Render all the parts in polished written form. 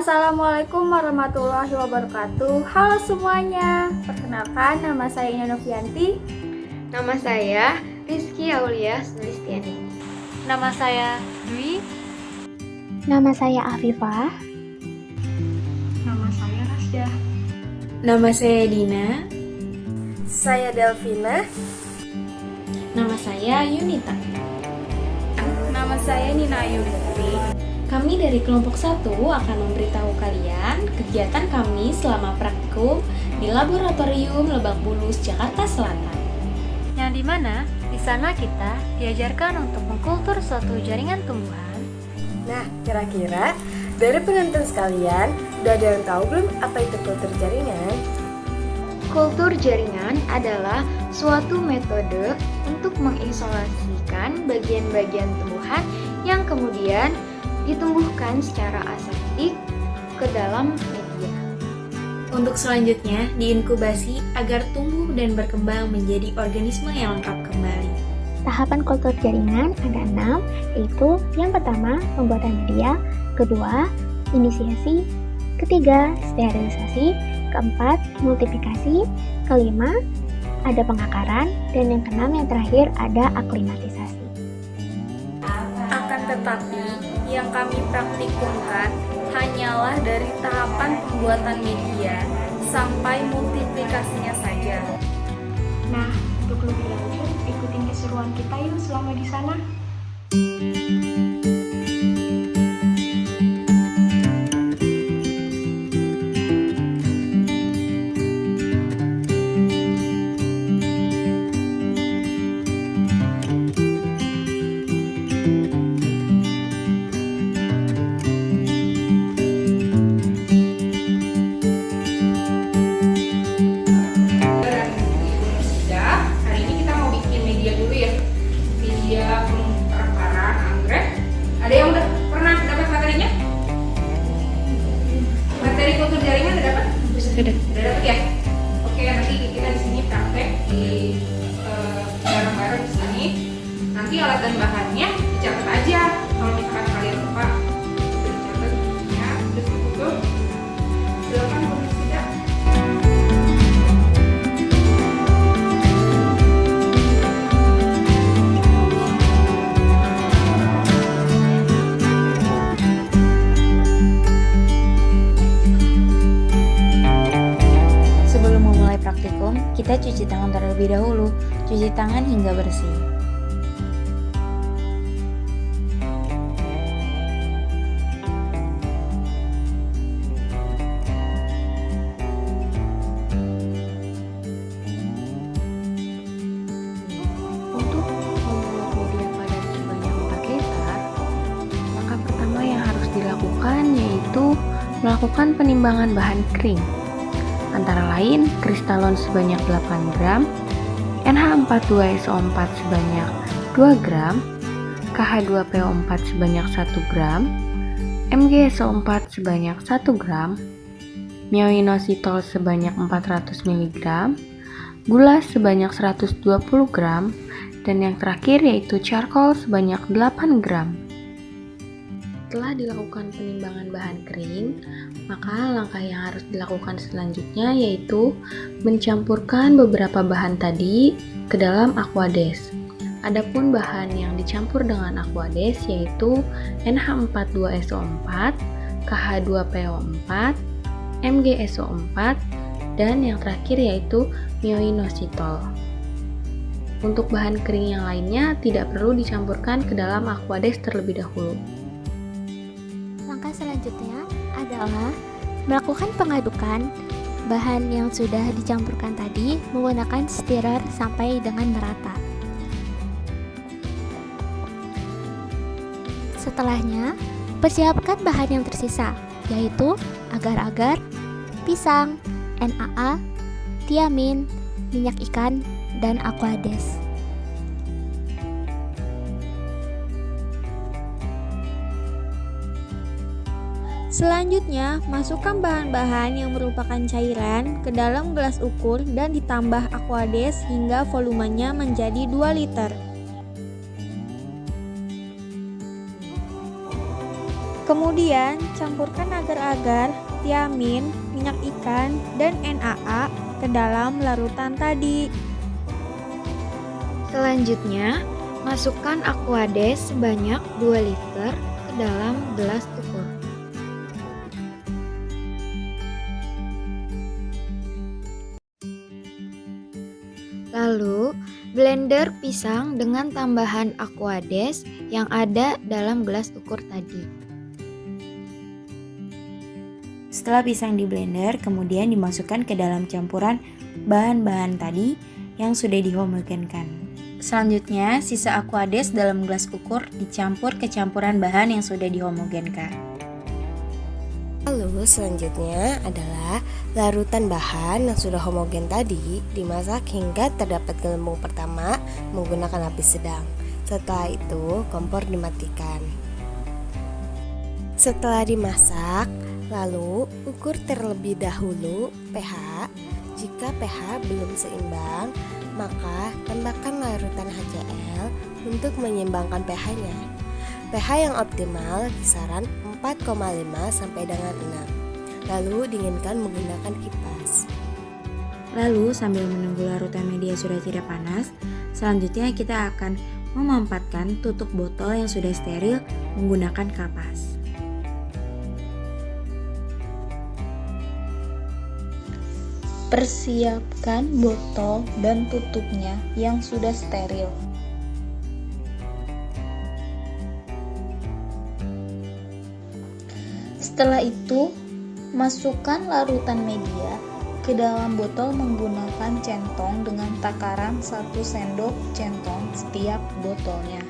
Assalamualaikum warahmatullahi wabarakatuh. Halo semuanya, perkenalkan nama saya Ina Novianti. Nama saya Rizky Aulia Sulistiani. Nama saya Dwi. Nama saya Afifah. Nama saya Rasda. Nama saya Dina. Saya Delvina. Nama saya Yunita. Nama saya Nina Ayuti. Kami dari kelompok 1 akan memberitahu kalian kegiatan kami selama praktikum di Laboratorium Lebak Bulus, Jakarta Selatan. Yang dimana di sana kita diajarkan untuk mengkultur suatu jaringan tumbuhan. Nah, kira-kira dari penonton sekalian, udah ada yang tahu belum apa itu kultur jaringan? Kultur jaringan adalah suatu metode untuk mengisolasikan bagian-bagian tumbuhan yang kemudian ditumbuhkan secara aseptik ke dalam media. Untuk selanjutnya, diinkubasi agar tumbuh dan berkembang menjadi organisme yang lengkap kembali. Tahapan kultur jaringan ada 6, yaitu yang pertama, pembuatan media, kedua, inisiasi, ketiga, sterilisasi, keempat, multiplikasi, kelima, ada pengakaran, dan yang keenam yang terakhir ada aklimatisasi. Akan tetapi, yang kami praktikumkan hanyalah dari tahapan pembuatan media sampai multiplikasinya saja. Nah, untuk lebih lanjut, ikutin keseruan kita yuk selama di sana. Hari ini kita mau bikin media dulu ya. Media pengakaran anggrek. Ada yang udah pernah dapat materinya? Materi kultur jaringan udah dapat? Udah dapat ya? Oke, nanti kita di sini praktek di bareng-bareng di sini. Nanti alat dan bahannya dicatat aja. Kalau misalkan kalian lupa, dicatat ya. Terus itu silakan tidak. Sebelum memulai praktikum, kita cuci tangan terlebih dahulu. Cuci tangan hingga bersih. Untuk membuat media padat sebanyak 4 liter, langkah pertama yang harus dilakukan yaitu melakukan penimbangan bahan kering. Antara lain kristalon sebanyak 8 gram, NH42SO4 sebanyak 2 gram, KH2PO4 sebanyak 1 gram, MgSO4 sebanyak 1 gram, myoinositol sebanyak 400 mg, gula sebanyak 120 gram, dan yang terakhir yaitu charcoal sebanyak 8 gram. Setelah dilakukan penimbangan bahan kering, maka langkah yang harus dilakukan selanjutnya yaitu mencampurkan beberapa bahan tadi ke dalam aquades. Adapun bahan yang dicampur dengan aquades yaitu NH42SO4, KH2PO4, MgSO4, dan yang terakhir yaitu myoinositol. Untuk bahan kering yang lainnya tidak perlu dicampurkan ke dalam aquades terlebih dahulu. Langkah selanjutnya adalah melakukan pengadukan bahan yang sudah dicampurkan tadi menggunakan stirrer sampai dengan merata. Setelahnya, persiapkan bahan yang tersisa, yaitu agar-agar, pisang, NaA, tiamin, minyak ikan, dan aquades. Selanjutnya, masukkan bahan-bahan yang merupakan cairan ke dalam gelas ukur dan ditambah aquades hingga volumenya menjadi 2 liter. Kemudian campurkan agar-agar, tiamin, minyak ikan, dan NaA ke dalam larutan tadi. Selanjutnya, masukkan Aquades sebanyak 2 liter ke dalam gelas ukur. Lalu, blender pisang dengan tambahan Aquades yang ada dalam gelas ukur tadi. Setelah pisang di blender, kemudian dimasukkan ke dalam campuran bahan-bahan tadi yang sudah dihomogenkan. Selanjutnya, sisa Aquades dalam gelas ukur dicampur ke campuran bahan yang sudah dihomogenkan. Lalu selanjutnya adalah larutan bahan yang sudah homogen tadi dimasak hingga terdapat gelembung pertama menggunakan api sedang. Setelah itu kompor dimatikan. Setelah dimasak, lalu ukur terlebih dahulu pH. Jika pH belum seimbang, maka tambahkan larutan HCl untuk menyeimbangkan pH-nya. pH yang optimal kisaran 4,5 sampai dengan 6. Lalu dinginkan menggunakan kipas. Lalu sambil menunggu larutan media sudah tidak panas, selanjutnya kita akan memampatkan tutup botol yang sudah steril menggunakan kapas. Persiapkan botol dan tutupnya yang sudah steril. Setelah itu, masukkan larutan media ke dalam botol menggunakan centong dengan takaran 1 sendok centong setiap botolnya.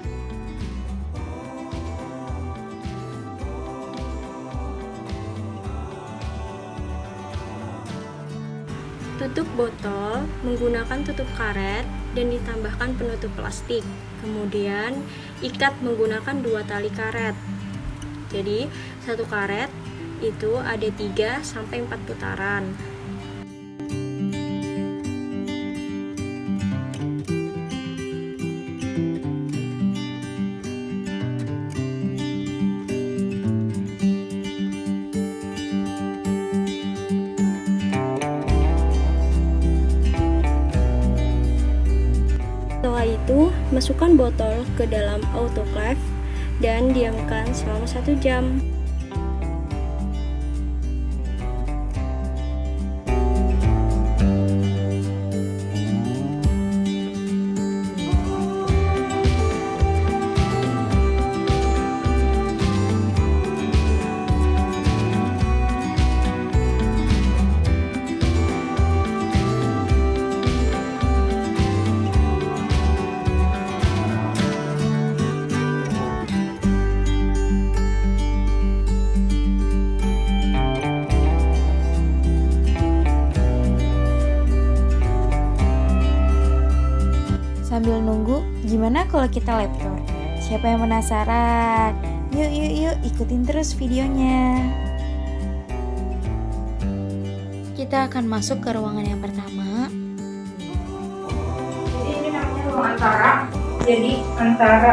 Tutup botol menggunakan tutup karet dan ditambahkan penutup plastik. Kemudian ikat menggunakan 2 tali karet. Jadi, satu karet itu ada 3 sampai 4 putaran. Setelah itu, masukkan botol ke dalam autoclave dan diamkan selama 1 jam. Sambil nunggu, gimana kalau kita lab tour? Siapa yang penasaran? Yuk, ikutin terus videonya. Kita akan masuk ke ruangan yang pertama. Jadi ini namanya ruang antara. Jadi antara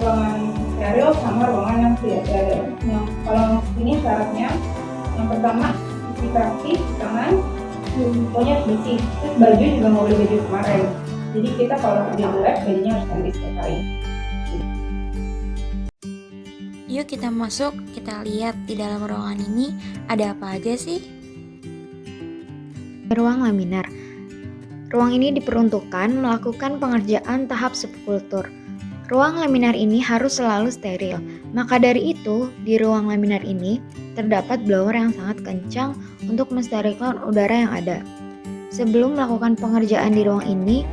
ruangan steril sama ruangan yang tidak steril. Yang kalau ini syaratnya yang pertama cuci kaki, tangan, pokoknya harus bersih. Terus baju juga nggak boleh baju kemarin. Jadi kita kalau di lab bajunya harus ganti setiap hari. Yuk kita masuk, kita lihat di dalam ruangan ini ada apa aja sih? Ruang laminar. Ruang ini diperuntukkan melakukan pengerjaan tahap subkultur. Ruang laminar ini harus selalu steril. Maka dari itu, di ruang laminar ini terdapat blower yang sangat kencang untuk mensterilkan udara yang ada. Sebelum melakukan pengerjaan di ruang ini,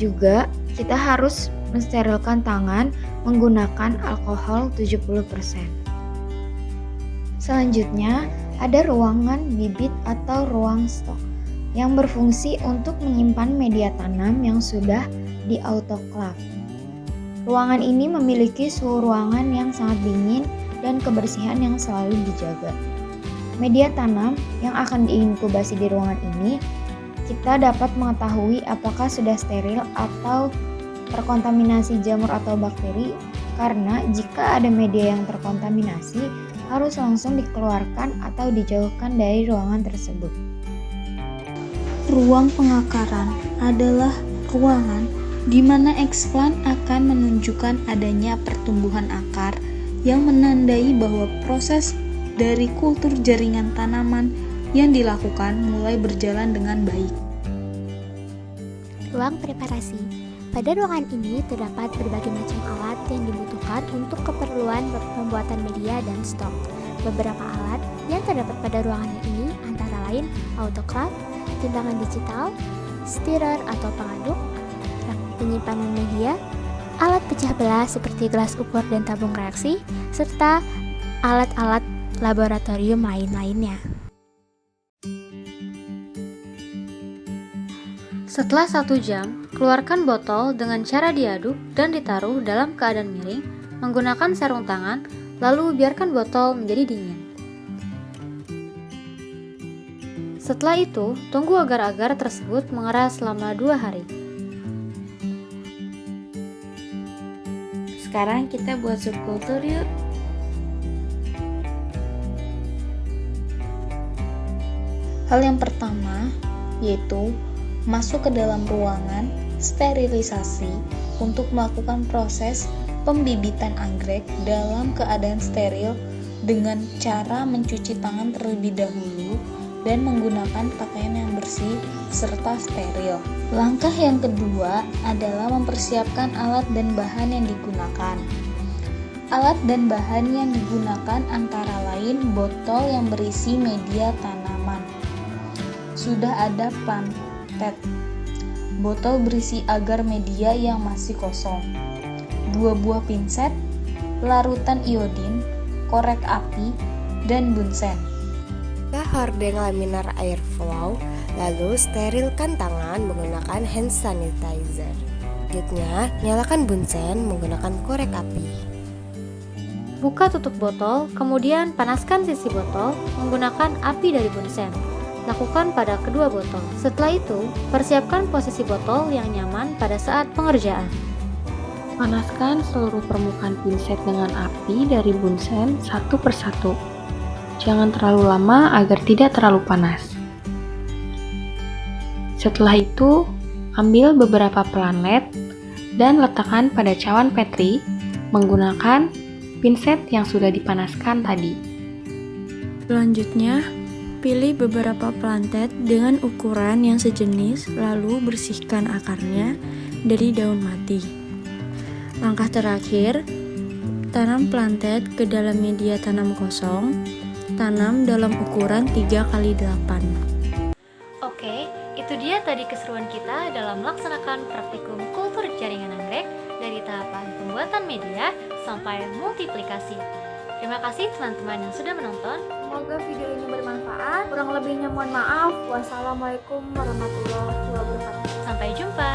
juga kita harus mensterilkan tangan menggunakan alkohol 70%. Selanjutnya, ada ruangan bibit atau ruang stok yang berfungsi untuk menyimpan media tanam yang sudah di autoclave. Ruangan ini memiliki suhu ruangan yang sangat dingin dan kebersihan yang selalu dijaga. Media tanam yang akan diinkubasi di ruangan ini kita dapat mengetahui apakah sudah steril atau terkontaminasi jamur atau bakteri karena jika ada media yang terkontaminasi, harus langsung dikeluarkan atau dijauhkan dari ruangan tersebut. Ruang pengakaran adalah ruangan di mana eksplan akan menunjukkan adanya pertumbuhan akar yang menandai bahwa proses dari kultur jaringan tanaman yang dilakukan mulai berjalan dengan baik. Ruang preparasi. Pada ruangan ini terdapat berbagai macam alat yang dibutuhkan untuk keperluan pembuatan media dan stok. Beberapa alat yang terdapat pada ruangan ini antara lain autoclave, timbangan digital, stirrer atau pengaduk, rak penyimpanan media, alat pecah belah seperti gelas ukur dan tabung reaksi, serta alat-alat laboratorium lain-lainnya. Setelah 1 jam, keluarkan botol dengan cara diaduk dan ditaruh dalam keadaan miring menggunakan sarung tangan, lalu biarkan botol menjadi dingin. Setelah itu, tunggu agar-agar tersebut mengeras selama 2 hari. Sekarang kita buat subkultur yuk. Hal yang pertama yaitu masuk ke dalam ruangan sterilisasi untuk melakukan proses pembibitan anggrek dalam keadaan steril dengan cara mencuci tangan terlebih dahulu dan menggunakan pakaian yang bersih serta steril. Langkah yang kedua adalah mempersiapkan alat dan bahan yang digunakan. Alat dan bahan yang digunakan antara lain botol yang berisi media tanaman. Sudah ada plantet, botol berisi agar media yang masih kosong, 2 buah pinset, larutan iodin, korek api, dan bunsen. Hordeng laminar airflow, lalu sterilkan tangan menggunakan hand sanitizer. Selanjutnya, nyalakan bunsen menggunakan korek api. Buka tutup botol, kemudian panaskan sisi botol menggunakan api dari bunsen. Lakukan pada kedua botol. Setelah itu, persiapkan posisi botol yang nyaman pada saat pengerjaan. Panaskan seluruh permukaan pinset dengan api dari bunsen satu persatu. Jangan terlalu lama agar tidak terlalu panas. Setelah itu, ambil beberapa planet dan letakkan pada cawan Petri menggunakan pinset yang sudah dipanaskan tadi. Selanjutnya, pilih beberapa plantet dengan ukuran yang sejenis, lalu bersihkan akarnya dari daun mati. Langkah terakhir, tanam plantet ke dalam media tanam kosong. Tanam dalam ukuran 3x8. Oke, itu dia tadi keseruan kita dalam melaksanakan praktikum kultur jaringan anggrek dari tahapan pembuatan media sampai multiplikasi. Terima kasih teman-teman yang sudah menonton. Semoga video ini bermanfaat. Kurang lebihnya mohon maaf. Wassalamualaikum warahmatullahi wabarakatuh. Sampai jumpa.